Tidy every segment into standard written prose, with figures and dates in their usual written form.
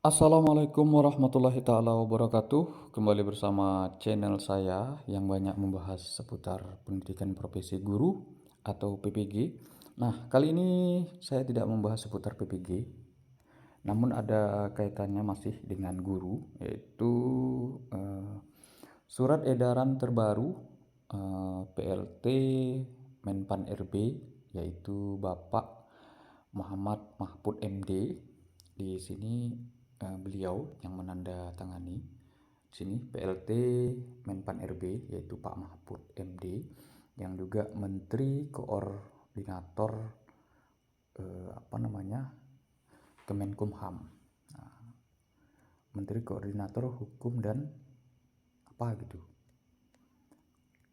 Assalamualaikum warahmatullahi taala wabarakatuh. Kembali bersama channel saya yang banyak membahas seputar pendidikan profesi guru atau PPG. Nah, kali ini saya tidak membahas seputar PPG, namun ada kaitannya masih dengan guru, yaitu eh, surat edaran terbaru PLT Menpan RB, yaitu Bapak Muhammad Mahfud MD. Di sini beliau yang menandatangani. Di sini PLT Menpan RB yaitu Pak Mahfud MD, yang juga Menteri Koordinator Kemenkumham. Nah, Menteri Koordinator Hukum dan apa gitu.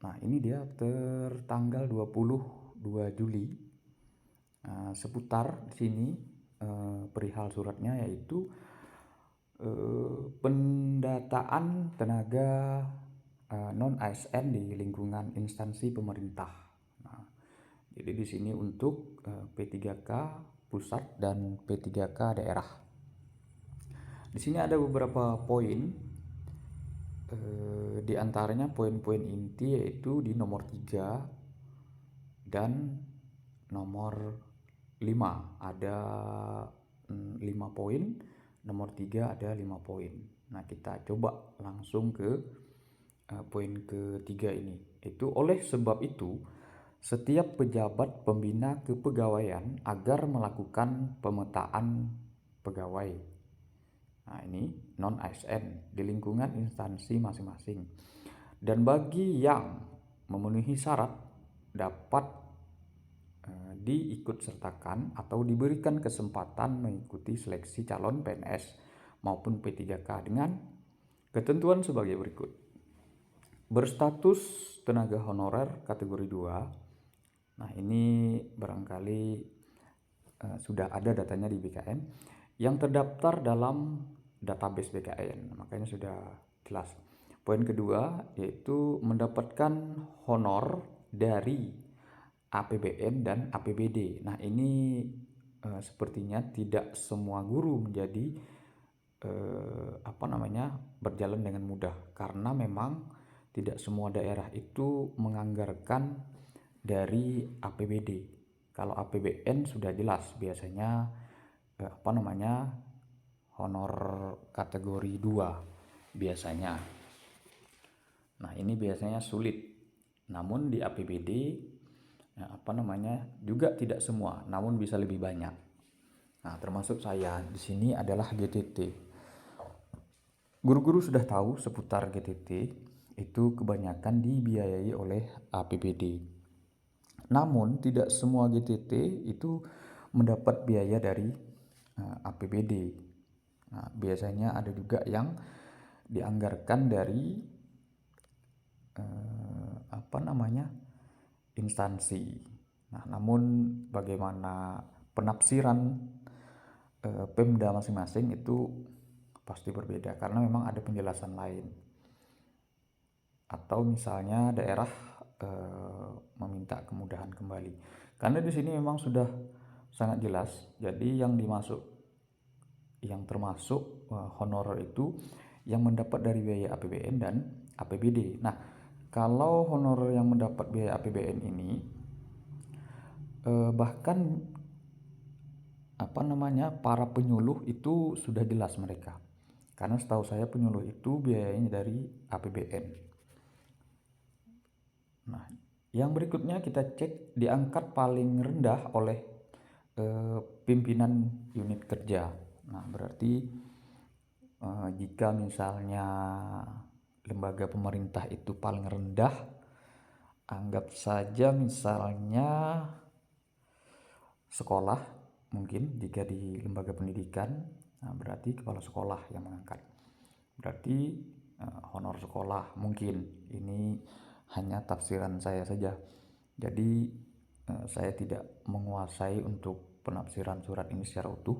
Nah, ini dia tertanggal 22 Juli. Seputar di sini perihal suratnya, yaitu pendataan tenaga non ASN di lingkungan instansi pemerintah. Nah, jadi di sini untuk P3K pusat dan P3K daerah. Di sini ada beberapa poin. Di antaranya poin-poin inti yaitu di nomor 3 dan nomor 5 ada 5 poin, nomor 3 ada 5 poin. Nah, kita coba langsung ke poin ketiga ini. Itu oleh sebab itu, setiap pejabat pembina kepegawaian agar melakukan pemetaan pegawai. Nah, ini non ASN di lingkungan instansi masing-masing. Dan bagi yang memenuhi syarat dapat diikutsertakan atau diberikan kesempatan mengikuti seleksi calon PNS maupun P3K dengan ketentuan sebagai berikut. Berstatus tenaga honorer kategori 2. Nah, ini barangkali sudah ada datanya di BKN yang terdaftar dalam database BKN, makanya sudah jelas. Poin kedua yaitu mendapatkan honor dari APBN dan APBD. Nah, ini sepertinya tidak semua guru menjadi berjalan dengan mudah, karena memang tidak semua daerah itu menganggarkan dari APBD. Kalau APBN sudah jelas biasanya honor kategori 2 biasanya. Nah, ini biasanya sulit. Namun di APBD juga tidak semua, namun bisa lebih banyak. Nah, termasuk saya di sini adalah GTT. Guru-guru sudah tahu seputar GTT, itu kebanyakan dibiayai oleh APBD. Namun tidak semua GTT itu mendapat biaya dari APBD. Nah, biasanya ada juga yang dianggarkan dari instansi. Nah, namun bagaimana penafsiran Pemda masing-masing itu pasti berbeda, karena memang ada penjelasan lain. Atau misalnya daerah meminta kemudahan kembali. Karena di sini memang sudah sangat jelas. Jadi yang termasuk honorer itu yang mendapat dari biaya APBN dan APBD. Nah, kalau honorer yang mendapat biaya APBN ini bahkan para penyuluh itu sudah jelas mereka. Karena setahu saya penyuluh itu biayanya dari APBN. Nah, yang berikutnya kita cek diangkat paling rendah oleh pimpinan unit kerja. Nah, berarti jika misalnya lembaga pemerintah itu paling rendah, anggap saja misalnya sekolah, mungkin jika di lembaga pendidikan, nah berarti kepala sekolah yang mengangkat. Berarti honor sekolah mungkin. Ini hanya tafsiran saya saja. Jadi saya tidak menguasai untuk penafsiran surat ini secara utuh.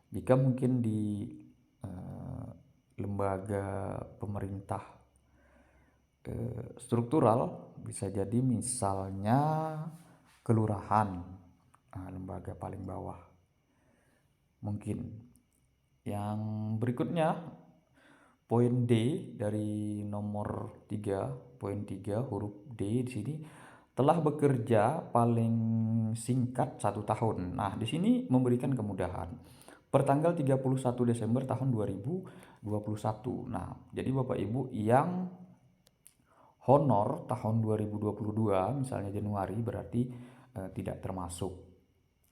Jika mungkin di lembaga pemerintah struktural, bisa jadi misalnya kelurahan, lembaga paling bawah mungkin. Yang berikutnya poin D dari nomor 3, poin 3 huruf D di sini telah bekerja paling singkat 1 tahun. Nah, di sini memberikan kemudahan. Pertanggal 31 Desember tahun 2021. Nah, jadi Bapak Ibu yang honor tahun 2022 misalnya Januari berarti tidak termasuk.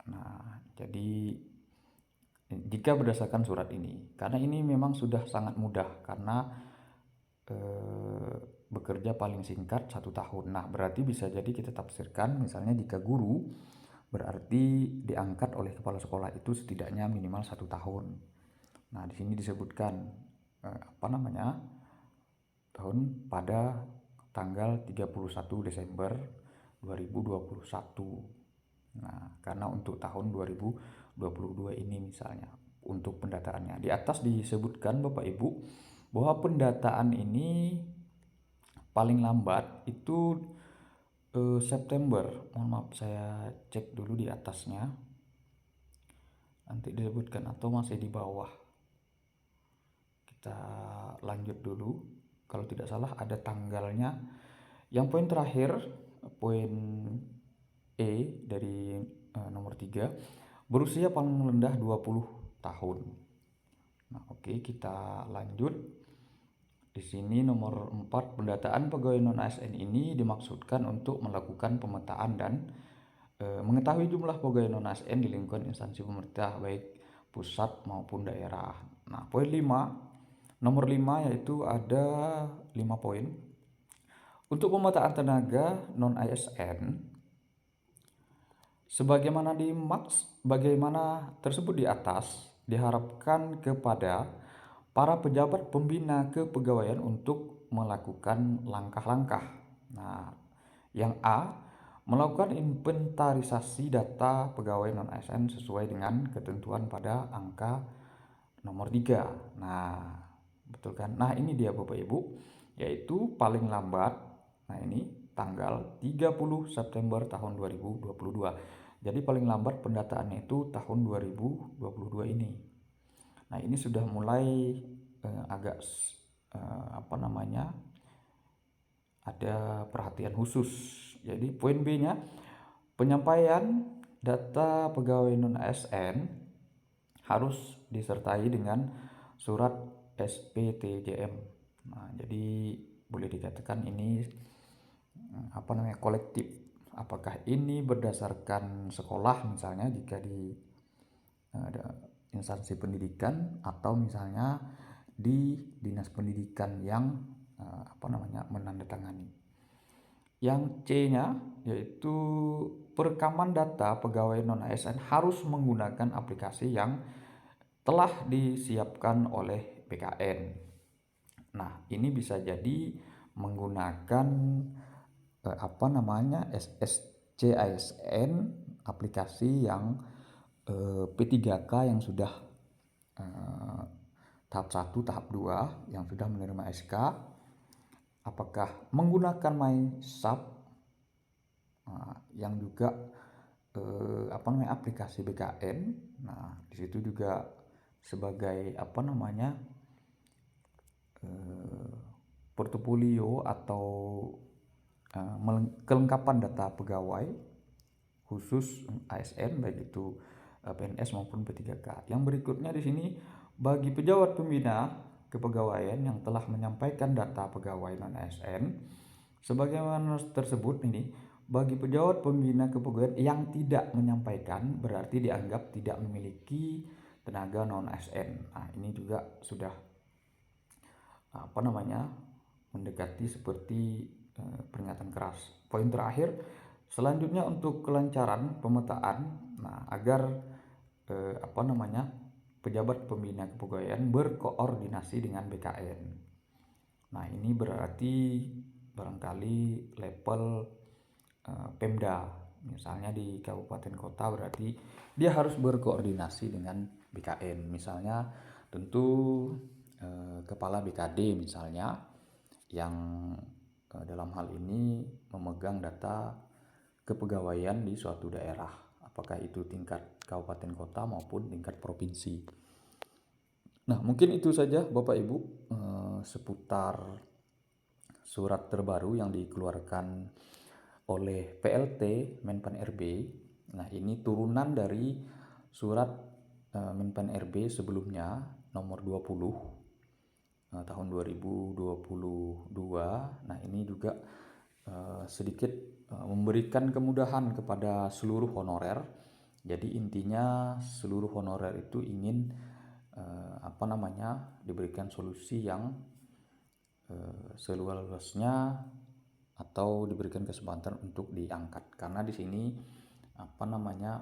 Nah, jadi jika berdasarkan surat ini, karena ini memang sudah sangat mudah karena eh, bekerja paling singkat 1 tahun. Nah, berarti bisa jadi kita tafsirkan misalnya jika guru berarti diangkat oleh kepala sekolah itu setidaknya minimal 1 tahun. Nah, di sini disebutkan apa namanya tahun pada tanggal 31 Desember 2021. Nah, karena untuk tahun 2022 ini misalnya untuk pendataannya. Di atas disebutkan Bapak Ibu bahwa pendataan ini paling lambat itu September. Mohon maaf saya cek dulu di atasnya. Nanti disebutkan atau masih di bawah. Kita lanjut dulu. Kalau tidak salah ada tanggalnya. Yang poin terakhir, poin E dari nomor 3, berusia paling rendah 20 tahun. Nah, oke, kita lanjut. Di sini nomor 4, pendataan pegawai non-ASN ini dimaksudkan untuk melakukan pemetaan dan mengetahui jumlah pegawai non-ASN di lingkungan instansi pemerintah baik pusat maupun daerah. Nah, poin 5, nomor 5 yaitu ada 5 poin. Untuk pemetaan tenaga non-ASN bagaimana tersebut di atas diharapkan kepada para pejabat pembina kepegawaian untuk melakukan langkah-langkah. Nah, yang A, melakukan inventarisasi data pegawai non-ASN sesuai dengan ketentuan pada angka nomor 3. Nah, betul kan? Nah, ini dia Bapak Ibu, yaitu paling lambat. Nah, ini tanggal 30 September tahun 2022. Jadi paling lambat pendataannya itu tahun 2022 ini. Nah, ini sudah mulai agak apa namanya? Ada perhatian khusus. Jadi poin B-nya, penyampaian data pegawai non-ASN harus disertai dengan surat SPTJM. Nah, jadi boleh dikatakan ini apa namanya kolektif. Apakah ini berdasarkan sekolah misalnya jika di ada instansi pendidikan atau misalnya di dinas pendidikan yang apa namanya menandatangani. Yang C-nya yaitu perekaman data pegawai non-ASN harus menggunakan aplikasi yang telah disiapkan oleh BKN. Nah, ini bisa jadi menggunakan apa namanya SSCASN, aplikasi yang P3K yang sudah tahap 1, tahap 2 yang sudah menerima SK. Apakah menggunakan MySub yang juga apa namanya aplikasi BKN. Nah, di situ juga sebagai apa namanya portofolio atau kelengkapan data pegawai khusus ASN baik itu PNS maupun P3K. Yang berikutnya di sini bagi pejabat pembina kepegawaian yang telah menyampaikan data pegawai non-ASN sebagaimana tersebut ini, bagi pejabat pembina kepegawaian yang tidak menyampaikan berarti dianggap tidak memiliki tenaga non-ASN. Nah, ini juga sudah apa namanya mendekati seperti peringatan keras. Poin terakhir, selanjutnya untuk kelancaran pemetaan, nah agar apa namanya pejabat pembina kepegawaian berkoordinasi dengan BKN. Nah, ini berarti barangkali level Pemda, misalnya di kabupaten kota berarti dia harus berkoordinasi dengan BKN. Misalnya tentu kepala BKD misalnya yang dalam hal ini memegang data kepegawaian di suatu daerah, apakah itu tingkat kabupaten kota maupun tingkat provinsi. Nah, mungkin itu saja Bapak Ibu seputar surat terbaru yang dikeluarkan oleh PLT Menpan RB. Nah, ini turunan dari surat Menpan RB sebelumnya nomor 20 tahun 2022. Nah, ini juga sedikit memberikan kemudahan kepada seluruh honorer. Jadi intinya seluruh honorer itu ingin diberikan solusi yang seluas-luasnya atau diberikan kesempatan untuk diangkat, karena di sini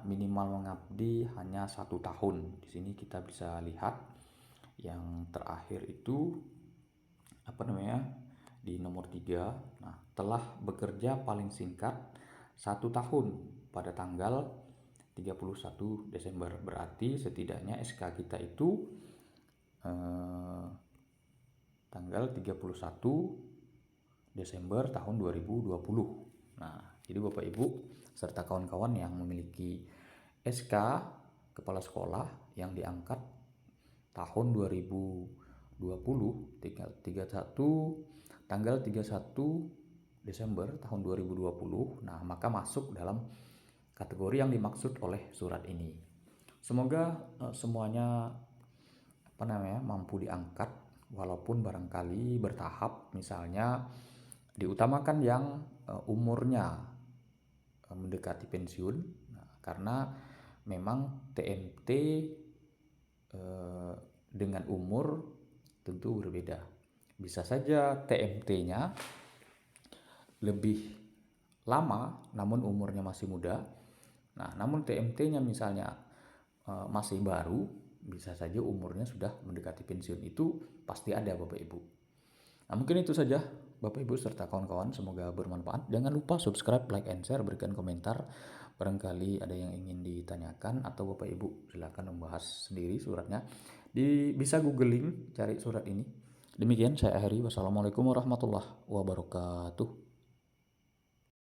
minimal mengabdi hanya 1 tahun. Di sini kita bisa lihat yang terakhir itu di nomor 3. Nah, telah bekerja paling singkat 1 tahun pada tanggal 31 Desember. Berarti setidaknya SK kita itu tanggal 31 Desember tahun 2020. Nah, jadi Bapak Ibu serta kawan-kawan yang memiliki SK kepala sekolah yang diangkat tahun 2020 tanggal 31 Desember tahun 2020, nah maka masuk dalam kategori yang dimaksud oleh surat ini. Semoga semuanya mampu diangkat, walaupun barangkali bertahap, misalnya diutamakan yang umurnya mendekati pensiun. Nah, karena memang TMT dengan umur tentu berbeda. Bisa saja TMT-nya lebih lama namun umurnya masih muda. Nah, namun TMT-nya misalnya masih baru, bisa saja umurnya sudah mendekati pensiun. Itu pasti ada Bapak Ibu. Nah, mungkin itu saja Bapak Ibu serta kawan-kawan, semoga bermanfaat. Jangan lupa subscribe, like, and share, berikan komentar. Barangkali ada yang ingin ditanyakan atau Bapak Ibu silakan membahas sendiri suratnya. Bisa googling cari surat ini. Demikian saya akhiri. Wassalamualaikum warahmatullahi wabarakatuh.